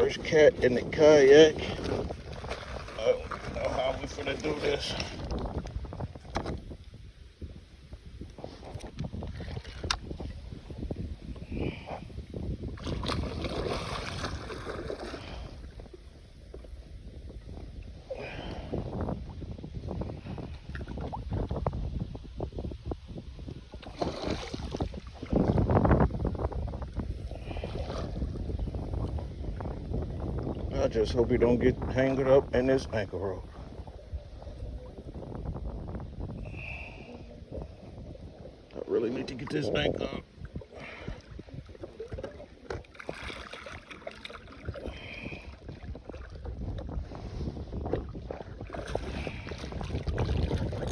first cat in the kayak. I don't know how we finna do this. I just hope he don't get tangled up in this anchor rope. I really need to get this anchor up.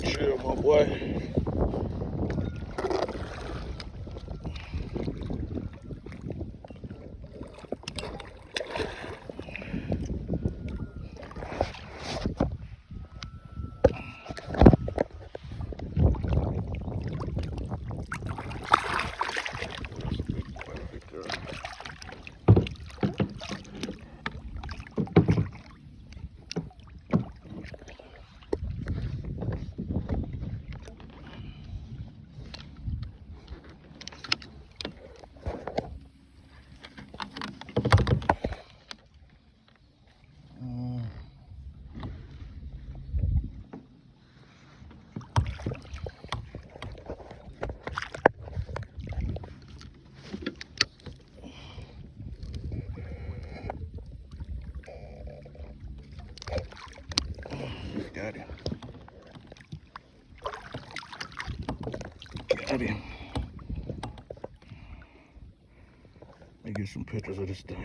Chill, my boy. Got him. Got him. Let me get some pictures of this thing.